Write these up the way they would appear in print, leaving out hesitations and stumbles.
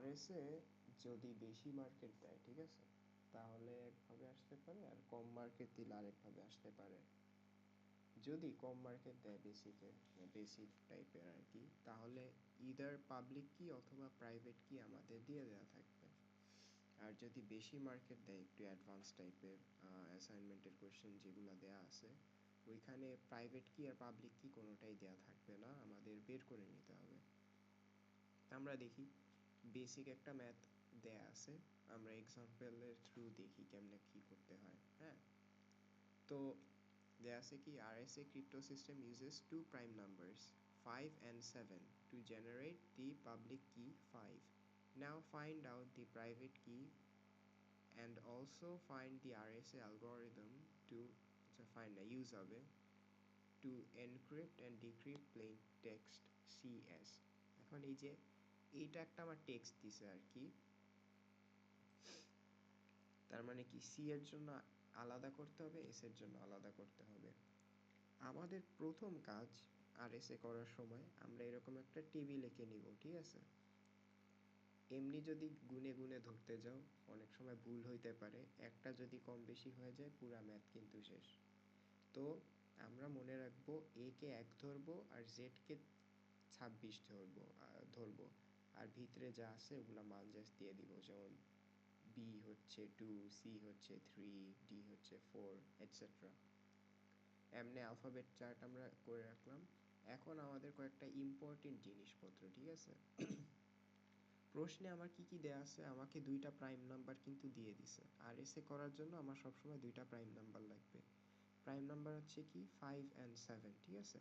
RSA যদি বেশি market দেয়, ঠিক আছে, তাহলে একভাবে আসতে পারে, আর কম মার্কেট দিলে আরেকভাবে আসতে পারে। যদি কম মার্কেট দেয় বেসিক টাইপের আর কি, তাহলে ইদার পাবলিক কি অথবা প্রাইভেট কি আমাদের দিয়ে দেওয়া থাকবে। আর যদি বেশি মার্কেট দেয়, একটু অ্যাডভান্স টাইপের অ্যাসাইনমেন্টের কোয়েশ্চেন যেগুলো দেওয়া আছে, ওইখানে প্রাইভেট কি আর পাবলিক কি কোনোটাই দেওয়া থাকবে না, আমাদের বের করে নিতে হবে। আমরা দেখি বেসিক একটা ম্যাথ দেয়া আছে, আমরা এক্সাম্পলের থ্রু দেখি কেমনে কি করতে হয়। হ্যাঁ, তো দেয়া আছে কি, RSA crypto system uses two prime numbers 5 and 7 to generate the public key 5. Now find out the private key and also find the RSA algorithm to use হবে to encrypt and decrypt plain text CS. এখন এই যে এইটা একটা আমার text দিছে আর কি, তার মানে কি সি এর জন্য আলাদা করতে হবে, এস এর জন্য আলাদা করতে হবে। আমাদের প্রথম কাজ আরএসএ করার সময় আমরা এরকম একটা টেবিল এঁকে নিব, ঠিক আছে। এমনি যদি গুনে গুনে ধরতে যাও অনেক সময় ভুল হইতে পারে, একটা যদি কম বেশি হয়ে যায় পুরা ম্যাথ কিন্তু শেষ। তো আমরা মনে রাখবো এ কে 1 ধরবো আর জেড কে 26 ধরবো, আর ভিতরে যা আছে ওগুলা মান জাস্ট দিয়ে দিব, যেমন বি হচ্ছে 2, সি হচ্ছে 3, ডি হচ্ছে 4, এটসেট্রা। এমনি অ্যালফাবেট চার্ট আমরা করে রাখলাম। এখন আমাদের কয়েকটা ইম্পর্টেন্ট জিনিসপত্র, ঠিক আছে। প্রশ্নে আমার কি কি দেয়া আছে, আমাকে 2টা প্রাইম নাম্বার কিন্তু দিয়ে দিছে। আর এসে করার জন্য আমার সবসময় 2টা প্রাইম নাম্বার লাগবে। প্রাইম নাম্বার হচ্ছে কি 5 and 7, ঠিক আছে।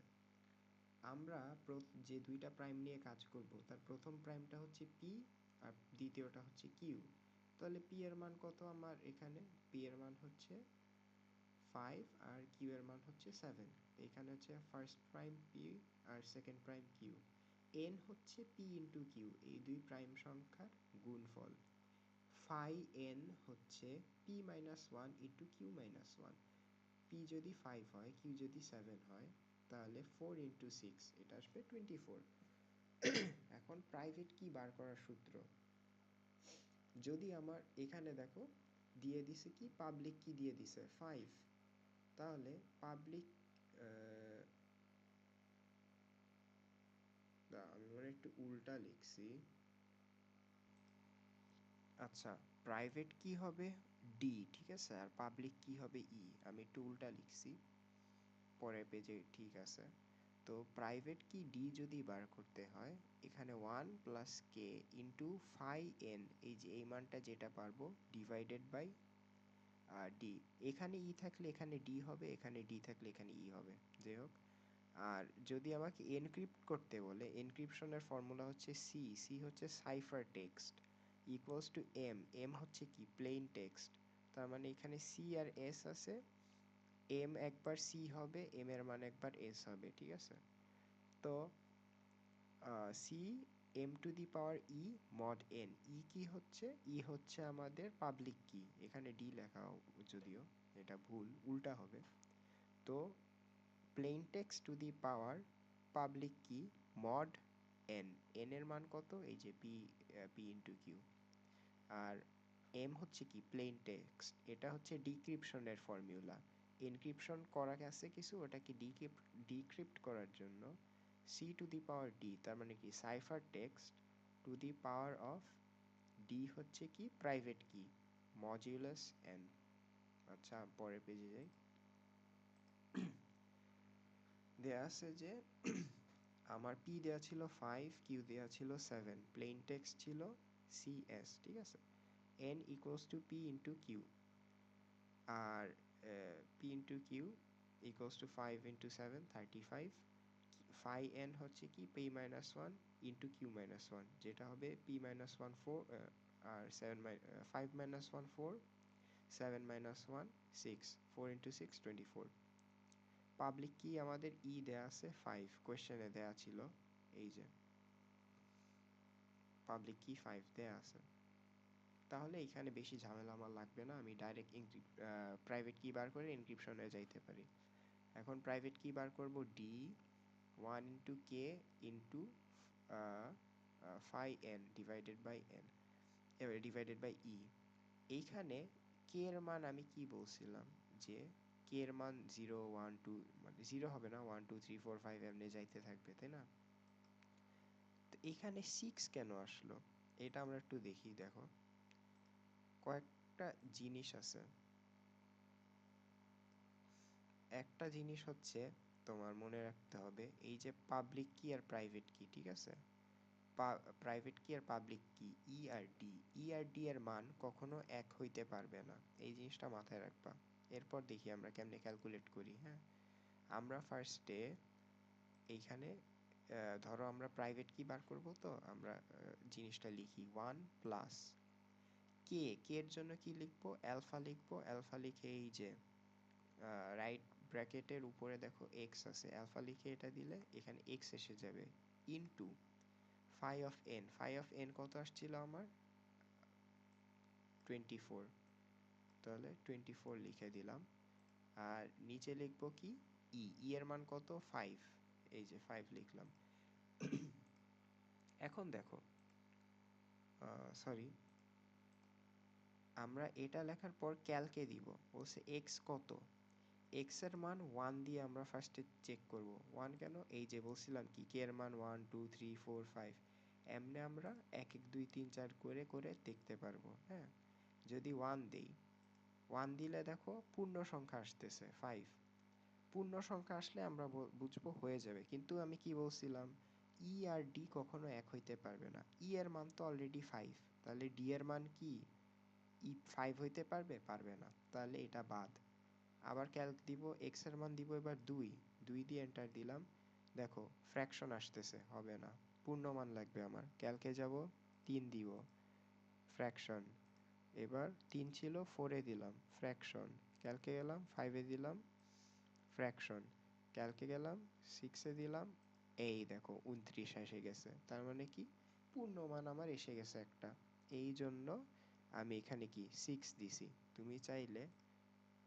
আমরা যে 2টা প্রাইম নিয়ে কাজ করব, তার প্রথম প্রাইমটা হচ্ছে পি আর দ্বিতীয়টা হচ্ছে কিউ। তাহলে পি এর মান কত আমার এখানে, পি এর মান হচ্ছে 5 আর কিউ এর মান হচ্ছে 7। এখানে হচ্ছে ফার্স্ট প্রাইম পি আর সেকেন্ড প্রাইম কিউ। এন হচ্ছে পি ইন্টু কিউ, এই দুই প্রাইম সংখ্যার গুণফল। ফাই এন হচ্ছে P minus 1 into Q minus 1। P যদি 5 হয়, কিউ যদি 7 হয়, তাহলে 4 ইন্টু 6, এটা আসবে 24। এখন প্রাইভেট কি বার করার সূত্র, যদি আমার এখানে দেখো দিয়ে দিছে কি, পাবলিক কি দিয়ে দিছে 5, তাহলে পাবলিক, আমি মনে একটু উল্টা লিখছি। আচ্ছা, প্রাইভেট কি হবে ডি, ঠিক আছে, আর পাবলিক কি হবে ই। আমি একটু উল্টা লিখছি, পরের পেজে ঠিক আছে। তো প্রাইভেট কি ডি যদি বার করতে হয়, এখানে 1 প্লাস কে ইন্টু ফাই এন, এই যে এই মানটা যেটা পারবো, ডিভাইডেড বাই ডি। এখানে ই থাকলে এখানে ডি হবে, এখানে ডি থাকলে এখানে ই হবে, যাই হোক। আর যদি আমাকে এনক্রিপ্ট করতে বলে, এনক্রিপশনের ফর্মুলা হচ্ছে সি, সি হচ্ছে cipher text equals to M, M হচ্ছে কি প্লেন টেক্সট। তার মানে এখানে সি আর এস আছে, এম একবার সি হবে, এম এর মান একবার এস হবে, ঠিক আছে। তো C M to the power E mod N, E কি হচ্ছে, ই হচ্ছে আমাদের পাবলিক কি, এখানে ডি লেখা যদিও এটা ভুল, উল্টা হবে। তো plain text to the power public key mod N, N এর মান কত, এই যে পি, পি ইন্টু কিউ। আর এম হচ্ছে কি প্লেন টেক্সট, এটা হচ্ছে ডিক্রিপশনের ফর্মুলা। এনক্রিপশন করা আছে কিছু, ওটাকে ডিক্রিপ্ট করার জন্য C to the power D, তার মানে কি cipher text to the power of D হচ্ছে কি প্রাইভেট কি মডিউলাস এন। আচ্ছা, পরের পেজে যাই। দেয়া আছে যে আমার পি দেয়া ছিল 5, কিউ দেয়া ছিল 7, প্লেন টেক্সট ছিল সিএস, ঠিক আছে। N equals to P into Q, আর P into Q equals to 5 into 7, 35। Phi N হচ্ছে কি P minus 1 into Q minus 1, যেটা হবে পি মাইনাস 1 4, আর 5 minus 1 4, 7 minus 1 6, 4 into 6 24। Public key আমাদের ই দেয়া আছে 5, কোয়েশ্চেনে দেয়া ছিল, এই যে পাবলিক কি 5 দেয়া আছে। তাহলে এখানে বেশি ঝামেলা আমার লাগবে না, আমি ডাইরেক্ট প্রাইভেট কি বার করে এনক্রিপশনে যাইতে পারি। এখন প্রাইভেট কি বার করব, D 1 into K into phi n divided by n, এবার ডিভাইডেড বাই ই। এইখানে কে এর মান আমি কি বলছিলাম যে কে এর মান 0 1 2, মানে 0 হবে না, 1 2 3 4 5 এমনি যাইতে থাকবে, তাই না? তো এখানে 6 কেন আসলো এটা আমরা একটু দেখি। দেখো কয়েকটা জিনিস আছে। একটা জিনিস হচ্ছে তোমার মনে রাখতে হবে, এই যে পাবলিক কি আর প্রাইভেট কি, ঠিক আছে? প্রাইভেট কি আর পাবলিক কি, ই আর ডি এর মান কখনো এক হইতে পারবে না, এই জিনিসটা মাথায় রাখবা। এরপর দেখি আমরা কেমনে ক্যালকুলেট করি। হ্যাঁ, আমরা ফার্স্টে এইখানে ধরো আমরা প্রাইভেট কি বার করব, তো আমরা জিনিসটা লিখি 1 প্লাস কে। কে এর জন্য কি লিখবো? অ্যালফা লিখবো। অ্যালফা লিখে এই যে রাইট ব্র্যাকেটের উপরে দেখো এক্স আছে, অ্যালফা লিখে এটা দিলে এখানে এক্স এসে যাবে, into phi of N. Phi of N কত আসছিল আমার? 24। তাহলে 24 লিখে দিলাম। আর নিচে লিখবো কি? ই এর মান কত? 5। এই যে 5 লিখলাম। এখন দেখো, সরি, আমরা এটা লেখার পর ক্যালকে দিব, বলছে এক্স কত। এক্স এর মান 1 দিয়ে আমরা ফার্স্টে চেক করব। 1 কেন? এই যে বলছিলাম কি কে এর মান 1 2 3 4 5, এমনি আমরা 1 1 2 3 4 করে করে দেখতে পারবো। হ্যাঁ, যদি 1 দেই, 1 দিলে দেখো পূর্ণ সংখ্যা আসতেছে 5। পূর্ণ সংখ্যা আসলে আমরা বুঝবো হয়ে যাবে। কিন্তু আমি কি বলছিলাম, ই আর ডি কখনো এক হইতে পারবে না। ই এর মান তো অলরেডি 5, তাহলে ডি এর মান কি? ই 5 হইতে পারবে? পারবে না, তাহলে এটা বাদ। আবার ক্যালক দিব, এক্স এর মান দিব এবার 2। 2 দিয়ে এন্টার দিলাম, দেখো ফ্র্যাকশন আসতেছে, হবে না, পূর্ণমান লাগবে আমার। ক্যালকে যাব, 3 দিব, ফ্র্যাকশন। এবার 3 ছিল, 4 এ দিলাম, ফ্র্যাকশন। ক্যালকে গেলাম, 5 এ দিলাম, ফ্র্যাকশন। ক্যালকে গেলাম, 6 এ দিলাম, এই দেখো 29 এসে গেছে। তার মানে কি? পূর্ণমান আমার এসে গেছে একটা। এই জন্য আমি এখানে কি 6 দিছি। তুমি চাইলে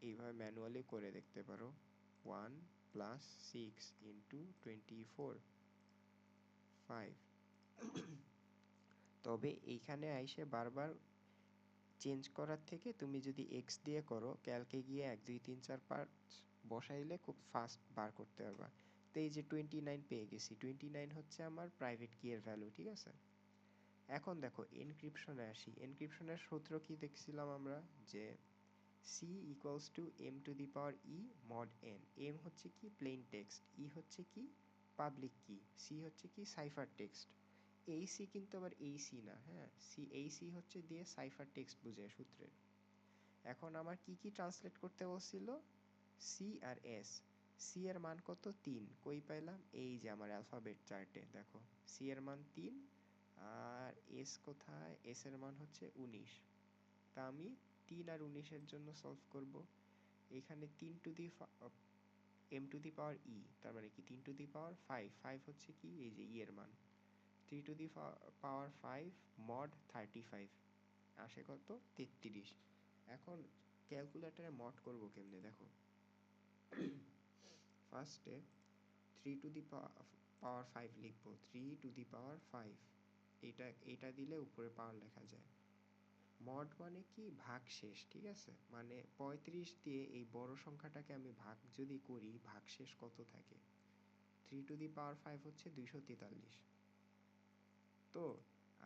এইভাবে ম্যানুয়ালি করে দেখতে পারো, 1 প্লাস 6 ইন্টু 24 5। তবে এইখানে আইসে বারবার চেঞ্জ করার থেকে তুমি যদি এক্স দিয়ে করো, ক্যালকে গিয়ে 1 2 3 4 5 বসাইলে খুব ফাস্ট বার করতে পারবা। তো এই যে 29 পেয়ে গেছি, 29 হচ্ছে আমার প্রাইভেট কি এর ভ্যালু, ঠিক আছে? এখন দেখো এনক্রিপশনে আসি। এনক্রিপশনের সূত্র কি দেখছিলাম আমরা, যে C equals to m to the power e mod n. m হচ্ছে কি প্লেন টেক্সট, e হচ্ছে কি পাবলিক কি, c হচ্ছে কি সাইফার টেক্সট। এই c কিন্তু আবার এই c না, হ্যাঁ, এই c হচ্ছে দিয়ে সাইফার টেক্সট বুঝায় সূত্রের। এখন আমার কি কি ট্রান্সলেট করতে বলছিল? c আর s। c এর মান কত? 3। কই পাইলাম? এই যে আমার অ্যালফাবেট চার্টে দেখো c এর মান 3। আর s কোথায়? s এর মান হচ্ছে 19। তা আমি 3 আর 19 এর জন্য সলভ করব। এখানে 3 to the m two the power e, তার মানে কি 3 টু দি পাওয়ার 5। 5 হচ্ছে কি এই যে e এর মান। 3 টু দি পাওয়ার 5 মড 35 আসে কত? 33। এখন ক্যালকুলেটরে মড করব কেমনে দেখো। ফার্স্টে 3 টু দি পাওয়ার 5 লিখবো, 3 টু দি পাওয়ার 5। এটা দিলে উপরে পাওয়ার লেখা যায়। মড মানে কি? ভাগশেষ, ঠিক আছে? মানে 35 দিয়ে এই বড় সংখ্যাটাকে আমি ভাগ যদি করি, ভাগশেষ কত থাকে? 3 টু দি পাওয়ার 5 হচ্ছে 243। তো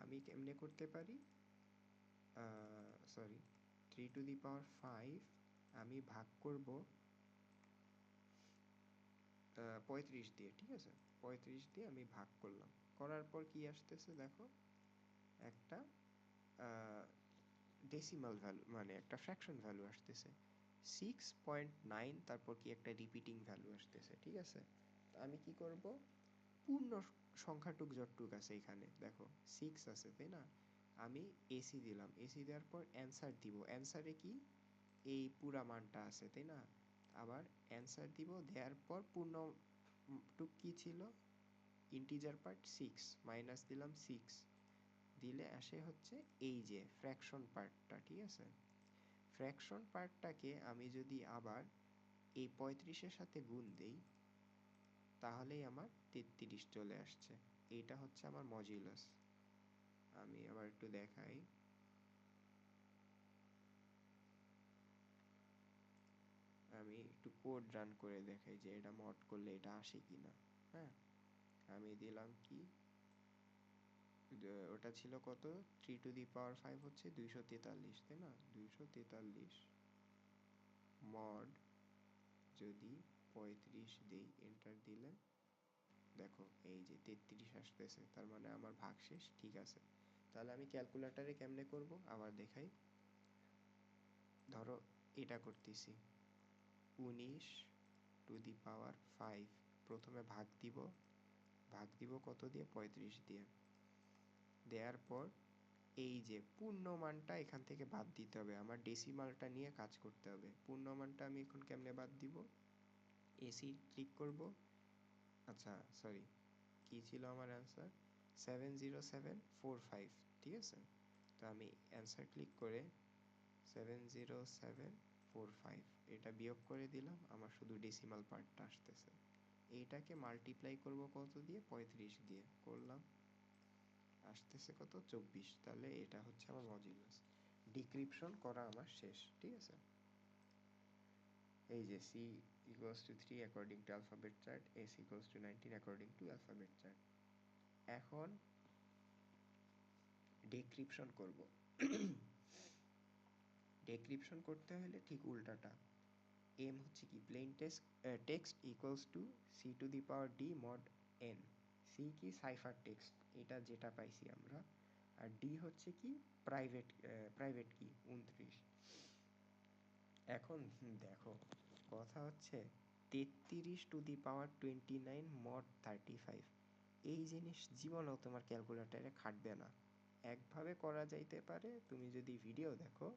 আমি কেমনে করতে পারি, সরি, 3 টু দি পাওয়ার 5 আমি ভাগ করব 35 দিয়ে, ঠিক আছে? 35 দিয়ে আমি ভাগ করলাম, করার পর কি আসতেছে দেখো, একটা ডেসিমাল ভ্যালু, মানে একটা ফ্র্যাকশন ভ্যালু আসতেছে 6.9, তারপর কি একটা রিপিটিং ভ্যালু আসতেছে, ঠিক আছে? আমি কি করব, পূর্ণ সংখ্যাটুক যতটুক আছে এখানে দেখো 6 আছে, তাই না? আমি এসি দিলাম, এসি দেওয়ার পর অ্যান্সার দিব, অ্যান্সারে কি এই পুরা মানটা আছে, তাই না? আবার অ্যান্সার দিব, দেওয়ার পর পূর্ণ টুক কি ছিল, ইন্টিজার পার্ট 6, মাইনাস দিলাম 6, দিলে আসে হচ্ছে এই যে ফ্র্যাকশন পার্টটা, ঠিক আছে? ফ্র্যাকশন পার্টটাকে আমি যদি আবার এই 35-এর সাথে গুণ দেই, তাহলেই আমার 33 চলে আসছে। এইটা হচ্ছে আমার মজিউলাস। আমি আবার একটু দেখাই। আমি একটু কোড রান করে দেখাই যে এটা মড করলে এটা আসে কিনা। হ্যাঁ, আমি দিলাম কি, ওটা ছিল কত, 3 to the power 5 হচ্ছে 243, তাই না? 243 মড যদি 35 দেই, এন্টার দিলে দেখো এই যে 33 আসতেছে, তার মানে আমার ভাগশেষ ঠিক আছে। তাহলে আমি ক্যালকুলেটরে কেমনে করব আবার দেখাই। ধরো এটা করতেছি, 19 to the power 5, প্রথমে ভাগ দিব কত দিয়ে, 35 দিয়ে। দেওয়ার পর এই যে পূর্ণমানটা এখান থেকে বাদ দিতে হবে, আমার ডেসিমালটা নিয়ে কাজ করতে হবে। পূর্ণমানটা আমি এখন কেমনে বাদ দিব, এসি ক্লিক করব। আচ্ছা সরি, কি ছিল আমার অ্যান্সার, 70745, ঠিক আছে। তো আমি অ্যান্সার ক্লিক করে 70745 এটা বিয়োগ করে দিলাম, আমার শুধু ডেসিমাল পার্টটা আসতেছে। এইটাকে মাল্টিপ্লাই করব কত দিয়ে, 35 দিয়ে করলাম, আসতেছে কত, 24। তাহলে এটা হচ্ছে আমার মডুলাস। ডিক্রিপশন করা আমার শেষ, ঠিক আছে। এই যে c equals to 3 according to alphabet chart, s equals to 19 according to alphabet chart। এখন ডিক্রিপশন করব। ডিক্রিপশন করতে হলে ঠিক উল্টাটা, m হচ্ছে কি, plain text equals two c two the power d mod n। c কি, সাইফার টেক্সট, এটা যেটা পাইছি আমরা। আর d হচ্ছে কি, প্রাইভেট কি 29। এখন দেখো, কথা হচ্ছে 33 to the power 29 mod 35, এই জিনিস জীবনেও তোমার ক্যালকুলেটরে খাটবে না। একভাবে করা যাইতে পারে, তুমি যদি ভিডিও দেখো,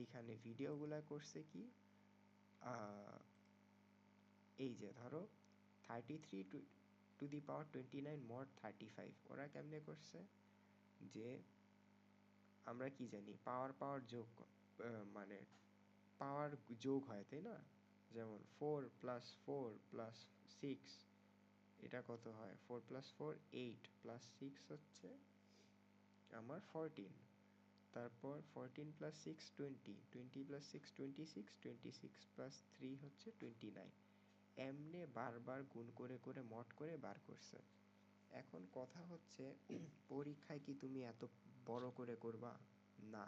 এইখানে ভিডিওগুলা করছে কি, এই যে ধরো 33 to the power 29 mod 35, ওরা কেমনে করছে, যে আমরা কি জানি পাওয়ার পাওয়ার যোগ, মানে পাওয়ার যোগ হয়, তাই না? যেমন 4 + 4 + 6, এটা কত হয়, 4 + 4 8 + 6 হচ্ছে আমার 14। তারপর 14 + 6 20, 20 + 6 26, 26 + 3 হচ্ছে 29। এমনে বারবার গুণ করে করে মড করে বার করছে। এখন কথা হচ্ছে, পরীক্ষায় কি তুমি এত বড় করে করবা? না,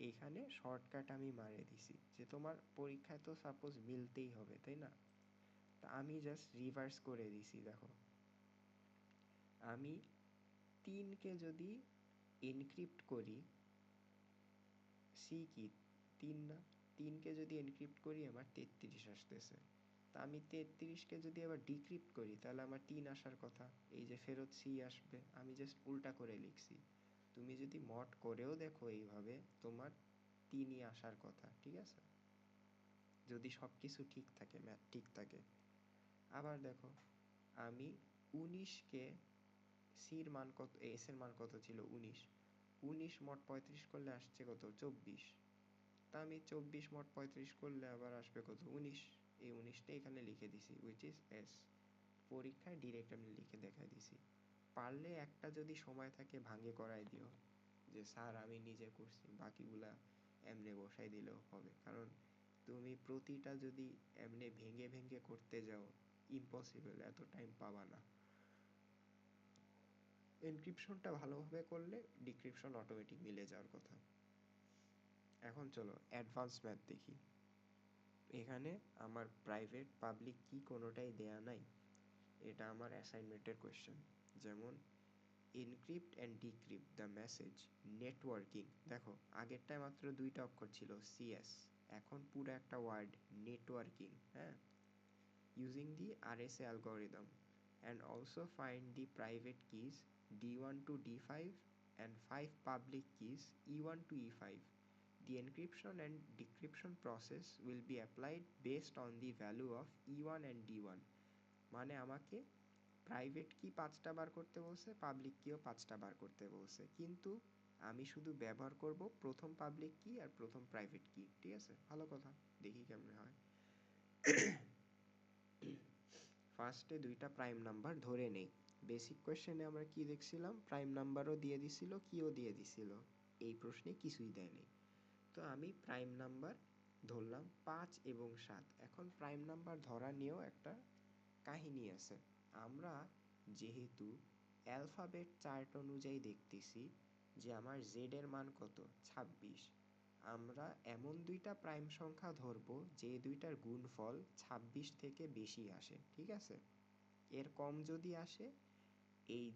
এখানে শর্টকাট আমি মারিয়ে দিছি, যে তোমার পরীক্ষায় তো সাপোজ মিলতেই হবে, তাই না? তা আমি জাস্ট রিভার্স করে দিছি। দেখো, আমি 3কে যদি এনক্রিপ্ট করি, সি কি 3 না, 3কে যদি এনক্রিপ্ট করি আমার 33 আসতেছে। তা আমি 33কে যদি আবার ডিক্রিপ্ট করি, তাহলে আমার 3 আসার কথা, এই যে ফেরত সি আসবে। আমি জাস্ট উল্টা করে লিখছি। তুমি যদি মড করেও দেখো এইভাবে, তোমার 3ই আসার কথা, ঠিক আছে, যদি সব কিছু ঠিক থাকে, ম্যাথ ঠিক থাকে। আবার দেখো, আমি 19কে, সির মান কত, এস এর মান কত ছিল 19, 19 mod 35 করলে আসছে কত, 24। তা আমি 24 mod 35 করলে আবার আসবে কত, 19। এই 19টা এখানে লিখে দিছি, উইচ ইজ এস। পরীক্ষায় ডিরেক্ট আমি লিখে দেখাই দিছি। পারলে একটা যদি সময় থাকে ভাঙে করাই দিও, যে স্যার আমি নিজে করছি, বাকিগুলা এমনে বসাই দিলেও হবে। কারণ তুমি প্রতিটা যদি এমনে ভেঙে ভেঙে করতে যাও, ইম্পসিবল, এত টাইম পাবা না। এনক্রিপশনটা ভালোভাবে করলে ডিক্রিপশন অটোমেটিক মিলে যাওয়ার কথা। এখন চলো অ্যাডভান্স ম্যাথ দেখি। এখানে আমার প্রাইভেট পাবলিক কি কোনোটাই দেয়া নাই, এটা আমার অ্যাসাইনমেন্টের কোয়েশ্চেন। যেমন encrypt and decrypt the message networking. দেখো, আগেরটায় মাত্র 2টা অক্ষর ছিল সিএস, এখন পুরো একটা ওয়ার্ড নেটওয়ার্কিং। হ্যাঁ, using the RSA algorithm, and also find the private keys D1 to D5 and 5 public keys E1 to E5. The encryption and decryption process will be applied based on the value of E1 and D1. মানে আমাকে private কি 5টা বার করতে বলছে, public কিও 5টা বার করতে বলছে, কিন্তু আমি শুধু ব্যবহার করব প্রথম পাবলিক কি আর প্রথম প্রাইভেট কি, ঠিক আছে। ভালো কথা, দেখি কেমনে হয়। ফার্স্টে 2টা প্রাইম নাম্বার ধরে নেই, বেসিক কোয়েশ্চেনে আমরা কি দেখছিলাম, প্রাইম নাম্বারও দিয়ে দিছিল, কিও দিয়ে দিছিল, এই প্রশ্নে কিছুই দেয়নি। তো আমি প্রাইম নাম্বার ধরলাম 5 এবং 7। এখন প্রাইম নাম্বার ধরা নিয়েও একটা কাহিনী আছে। আমরা যেহেতু অ্যালফাবেট চার্ট অনুযায়ী দেখতেছি যে আমার জেড এর মান কত, 26, আমরা এমন দুইটা প্রাইম সংখ্যা ধরবো যে দুইটার গুণফল 26 থেকে বেশি আসে, ঠিক আছে? এর কম যদি আসে, এই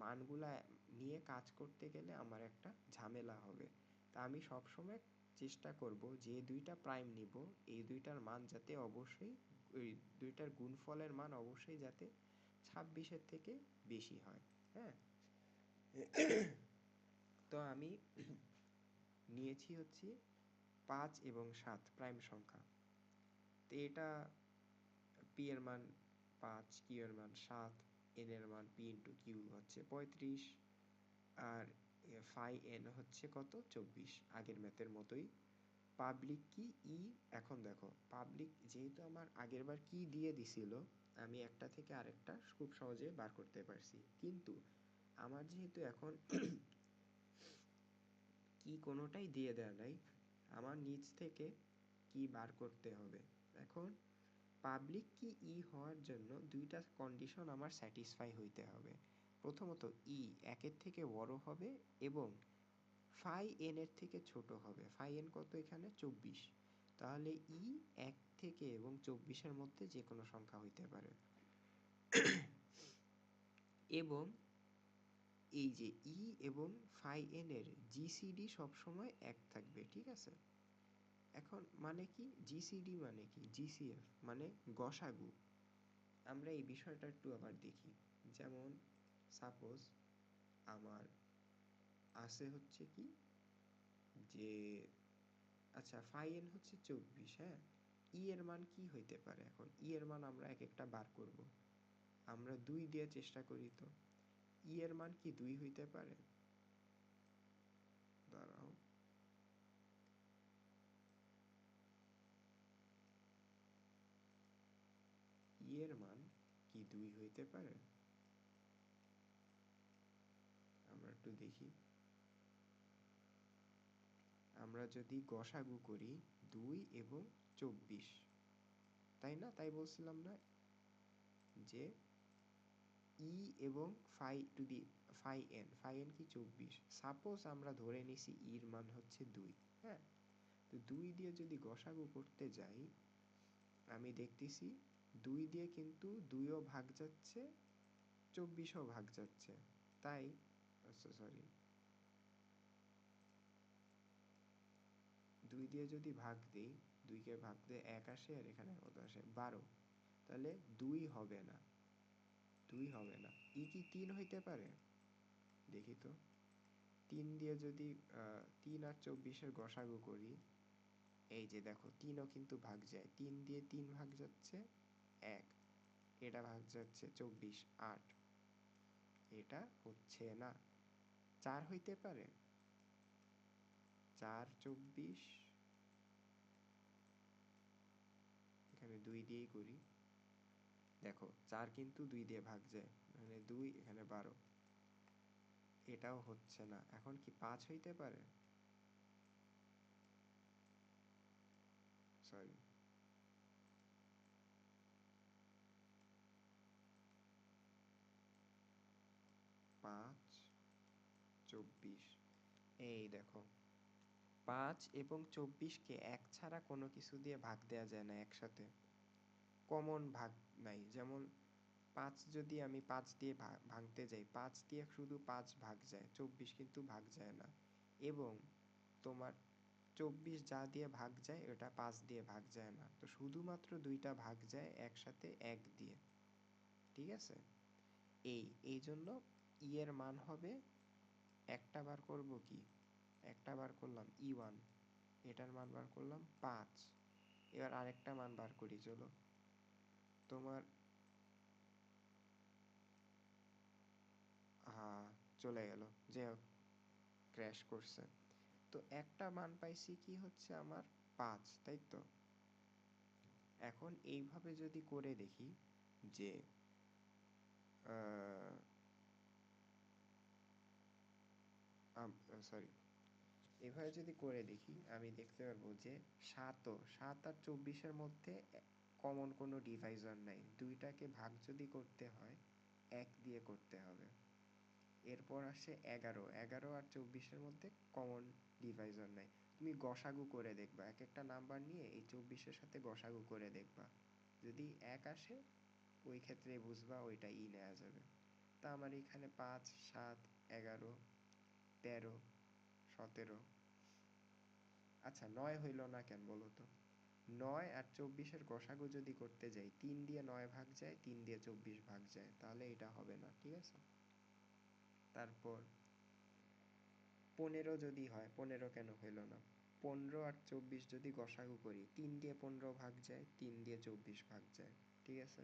মানগুলা নিয়ে কাজ করতে গেলে আমার একটা ঝামেলা হবে। তা আমি সবসময় চেষ্টা করব যে দুইটা প্রাইম নিব, এই দুইটার মান যাতে অবশ্যই, ওই দুইটার গুণফলের মান অবশ্যই যাতে 26-এর থেকে বেশি হয়। হ্যাঁ, তো আমি নিয়েছি হচ্ছে 5 এবং 7 প্রাইম সংখ্যা। তো এটা পি এর মান 5, কিউ এর মান 7, এন এর মান পি ইন্টু কিউ হচ্ছে 35, আর ফাই এন হচ্ছে কত, 24, আগের ম্যাথের মতোই। পাবলিক কি ই, এখন দেখো পাবলিক যেহেতু আমার আগের বার কি দিয়ে দিছিল, আমি একটা থেকে আরেকটা খুব সহজে বার করতে পারছি, কিন্তু আমার যেহেতু এখন কি কোনোটাই দিয়ে দেয়া নাই, আমার নিচ থেকে কি বার করতে হবে। এখন পাবলিক কি ই হওয়ার জন্য দুইটা কন্ডিশন আমার স্যাটিসফাই হইতে হবে। প্রথমত ই একের থেকে বড় হবে এবং ফাই এন এর থেকে ছোট হবে। ফাই এন কত এখানে, 24, তাহলে ই 1 থেকে এবং 24-এর মধ্যে যে কোনো সংখ্যা হইতে পারে। এবং এই যে ই এবং ফাই এন এর জিসিডি সবসময় 1 থাকবে, ঠিক আছে? এখন মানে কি জিসিডি মানে কি, জিসিএফ মানে গসাগু। আমরা এই বিষয়টা একটু আবার দেখি। যেমন সাপোজ আমার আছে হচ্ছে কি যে, আচ্ছা ফাই এন হচ্ছে 24, হ্যাঁ, ই এর মান কি হইতে পারে? এখন ই এর মান আমরা এক একটা বার করব। আমরা 2 দিয়ে চেষ্টা করি তো। ই এর মান কি 2 হইতে পারে? দাঁড়াও, ই এর মান কি 2 হইতে পারে? আমরা একটু দেখি। আমরা যদি গসাগু করি 2 এবং 24, তাই না? তাই বলছিলাম না যে ই এবং ফাই এন কি 24? সাপোজ আমরা ধরে নিছি ইর মান হচ্ছে 2, হ্যাঁ? তো 2 দিয়ে যদি গসাগু করতে যাই, আমি দেখতেছি 2 দিয়ে কিন্তু 2ও ভাগ যাচ্ছে, 24ও ভাগ যাচ্ছে। তাই, আচ্ছা সরি, 2 দিয়ে যদি ভাগ দিই, 2 কে ভাগ দিয়ে 1 আসে, আর এখানে কত আসে, 12। তাহলে 2 হবে না, 2 হবে না। ই কি 3 হইতে পারে? দেখি তো। 3 দিয়ে যদি 3 আর 24-এর গসাগু করি, এই যে দেখো 3ও কিন্তু ভাগ যায়, 3 দিয়ে 3 ভাগ যাচ্ছে 1, এটা ভাগ যাচ্ছে 24, 8, এটা হচ্ছে না। 4 হইতে পারে? 4, 24, এখানে 2 দিয়েই করি, দেখো 4 কিন্তু 2 দিয়ে ভাগ যায়, মানে 2, এখানে 12, এটাও হচ্ছে না। এখন কি 5 হইতে পারে? সরি, 5, 24, এই দেখো 5 এবং 24-কে 1 ছাড়া কোনো কিছু দিয়ে ভাগ দেয়া যায় না একসাথে, কমন ভাগ নাই। যেমন 5 যদি আমি 5 দিয়ে ভাঙতে যাই, 5 দিয়ে শুধু 5 ভাগ যায়, 24 কিন্তু ভাগ যায় না। এবং তোমার 24 যা দিয়ে ভাগ যায় ওটা 5 দিয়ে ভাগ যায় না। তো শুধুমাত্র দুইটা ভাগ যায় একসাথে 1 দিয়ে, ঠিক আছে? এই জন্য ই এর মান হবে, একটা বার করব কি, একটা বার করলাম E1, এটার মান বার করলাম 5। এবার আরেকটা মান বার করি, চলো। তোমার চলে গেল, যে ক্র্যাশ করছে। তো একটা মান পাইছি কি হচ্ছে আমার 5, তাই তো? এখন এইভাবে যদি করে দেখি যে সরি, এভাবে যদি করে দেখি আমি দেখতে পারবো যে 7 আর 24-এর মধ্যে কমন কোনো ডিভাইজার নাই, দুইটাকে ভাগ যদি করতে হয় 1 দিয়ে করতে হবে। এরপর আসে 11 আর 24-এর মধ্যে কমন ডিভাইজার নাই, তুমি গসাগু করে দেখবা, এক একটা নাম্বার নিয়ে এই 24-এর সাথে গসাগু করে দেখবা, যদি 1 আসে ওই ক্ষেত্রে বুঝবা ওইটা ই নেওয়া যাবে। তা আমার এখানে 5, 7, 11, 13, 17, আচ্ছা 9 হইল না কেন বলো তো? 9 আর 24-এর গসাগু যদি করতে যাই, 3 দিয়ে 9 ভাগ যায়, 3 দিয়ে 24 ভাগ যায়, তাহলে এটা হবে না, ঠিক আছে? তারপর 15 যদি হয়, 15 কেন হইল না? 15 আর 24 যদি গসাগু করি, 3 দিয়ে 15 ভাগ যায়, 3 দিয়ে 24 ভাগ যায়, ঠিক আছে?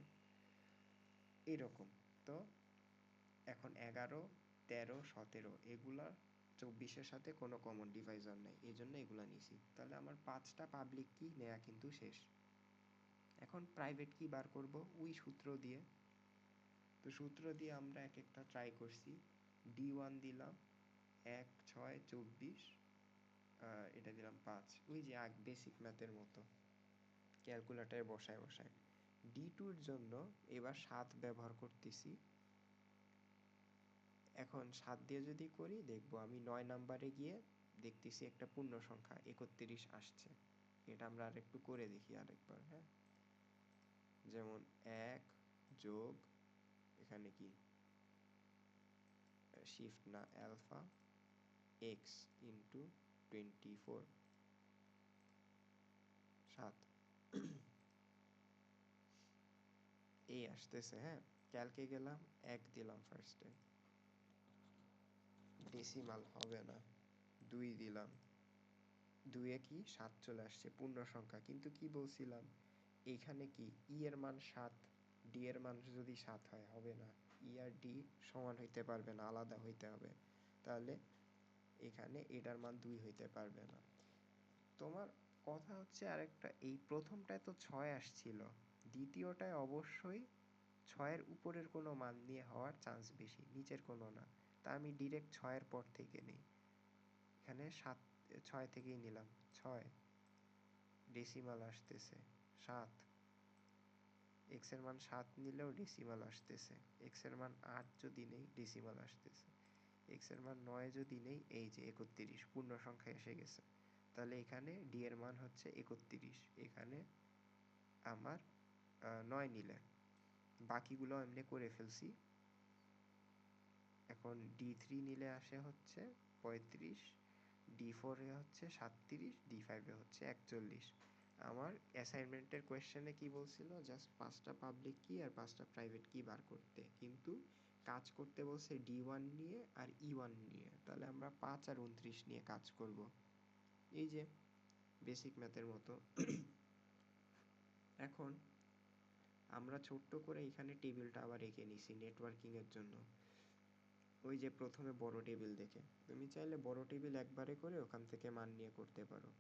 এইরকম। তো এখন 11, 13, 17 এগুলা 24-এর সাথে কোনো কমন ডিভাইজার নাই, এই জন্য এগুলা নিছি। তাহলে আমার 5টা পাবলিক কি নেয়া কিন্তু শেষ। এখন প্রাইভেট কি বার করব ওই সূত্র দিয়ে। তো সূত্র দিয়ে আমরা এক একটা ট্রাই করছি। D1 দিলাম 1, 6, 24, এটা দিলাম 5, ওই যে বেসিক ম্যাথের মতো ক্যালকুলেটরে বসায় বসায়। D2-র জন্য এবার 7 ব্যবহার করতেছি। এখন 7 দিয়ে যদি করি দেখবো আমি 9 নাম্বারে গিয়ে দেখতেছি একটা পূর্ণ সংখ্যা 31 আসছে। এটা আমরা আরেকটু করে দেখি আরেকবার, হ্যাঁ? যেমন 1 যোগ এখানে কি শিফট না অ্যালফা এক্স ইন্টু 24, 7 এই আসতেছে, হ্যাঁ? ক্যালকে গেলাম, 1 দিলাম ফার্স্টে, ডেসিমাল হবে না, 2 দিলাম, 2 এ কি 7 চলে আসছে পূর্ণ সংখ্যা, কিন্তু কি বলছিলাম এইখানে কি ই এর মান 7, ডি এর মান যদি 7 হয় হবে না, ই আর ডি সমান হইতে পারবে না, আলাদা হইতে হবে, তাহলে এখানে এটার মান 2 হইতে পারবে না। তোমার কথা হচ্ছে আরেকটা, এই প্রথমটায় তো 6 আসছিল, দ্বিতীয়টায় অবশ্যই 6-এর উপরের কোনো মান নিয়ে হওয়ার চান্স বেশি, নিচের কোনো না। তা আমি ডিরেক্ট 6-এর পর থেকে নেই, এখানে 6 থেকেই নিলাম, 6 ডেসিমাল আসতেছে 7, এক্স এর মান 7 নিলেও ডেসিমাল আসতেছে, এক্স এর মান 8 যদি নেই ডেসিমাল আসতেছে, এক্স এর মান 9 যদি নেই এই যে 31 পূর্ণ সংখ্যা এসে গেছে। তাহলে এখানে ডি এর মান হচ্ছে 31, এখানে আমার 9 নিলে বাকিগুলো এমনি করে ফেলছি। এখন D3 নিলে আসে হচ্ছে 35, D4 এ হচ্ছে 37, D5 এ হচ্ছে 41। আমার অ্যাসাইনমেন্টের কোয়েশ্চেনে কি বলছিল, জাস্ট 5টা পাবলিক কি আর 5টা প্রাইভেট কি বার করতে, কিন্তু কাজ করতে বলছে D1 নিয়ে আর E1 নিয়ে। তাহলে আমরা 5 আর 29 নিয়ে কাজ করব, এই যে বেসিক ম্যাথের মতো। এখন আমরা ছোট্ট করে এখানে টেবিলটা আবার এঁকে নিছি নেটওয়ার্কিং এর জন্য। ওই যে প্রথমে বড় টেবিল দেখে, তুমি চাইলে বড় টেবিল একবারে করে ওখান থেকে মান নিয়ে করতে পারো।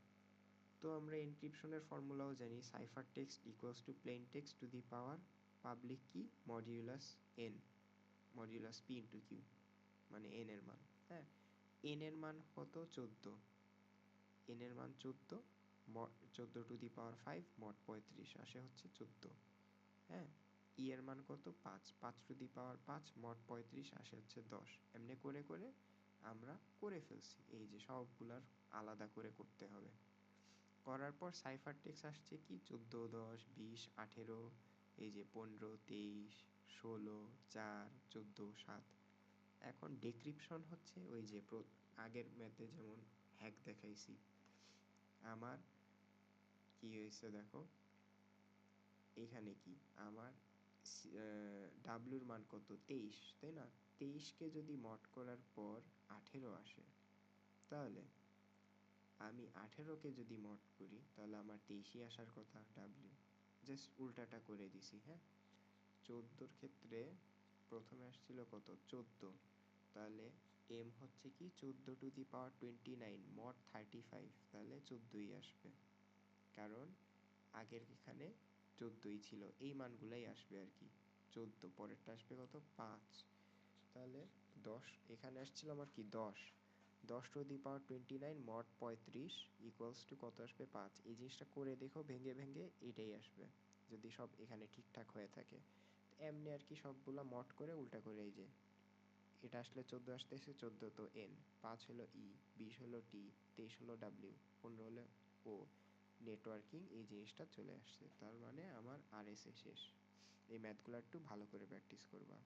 তো আমরা এনক্রিপশনের ফর্মুলাও জানি, cipher text equals to plain text to the power public key modulus N, modulus P into Q, মানে এন এর মান, হ্যাঁ? এন এর মান কত? 14, এন এর মান 14, 14 টু দি পাওয়ার 5 মড 35 আসে হচ্ছে 14, হ্যাঁ? ই এর মান কত? 5, 5 টু দি পাওয়ার 5 মড 35 আসে হচ্ছে 10। এমনি করে করে আমরা করে ফেলছি, এই যে সবগুলার আলাদা করে করতে হবে। করার পর সাইফার টেক্সট আসছে কি 14, 10, 20, 18, এই যে 15, 23, 16, 4, 14, 7। এখন ডেক্রিপশন হচ্ছে ওই যে আগের ম্যাথে যেমন হ্যাক দেখাইছি, আমার কি হয়েছে দেখো, এখানে কি আমার ডাব্লুর মান কত? 23, তাই না? 23কে যদি মড করার পর 18 আসে, তাহলে আমি 18কে যদি মড করি তাহলে আমার 23ই আসার কথা ডাব্লিউ, জাস্ট উল্টাটা করে দিছি, হ্যাঁ? 14র ক্ষেত্রে প্রথমে আসছিল কত? 14, তাহলে এম হচ্ছে কি 14 টু দি পাওয়ার 29 মড 35, তাহলে 14ই আসবে, কারণ আগের এখানে 14ই ছিল, এই মানগুলাই আসবে আর কি। 14 পরেরটা আসবে কত? 5, তাহলে 10, এখানে আসছিল আমার কি 10, 10^29 mod 35 ইকুয়ালস টু কত আসবে? 5। এই জিনিসটা করে দেখো ভেঙে ভেঙে, এটাই আসবে যদি সব এখানে ঠিকঠাক হয়ে থাকে। এমনি আর কি সবগুলা মড করে উল্টা করে, এই যে এটা আসলে 14 আসতেছে, 14 তো এন, 5 হলো ই, 20 হলো টি, 23 হলো ডাব্লিউ, 15 হলো ও। নেটওয়ার্কিং এই জিনিসটা চলে আসছে, তার মানে আমার আরএসএ শেষ। এই ম্যাথগুলো একটু ভালো করে প্র্যাকটিস করবা।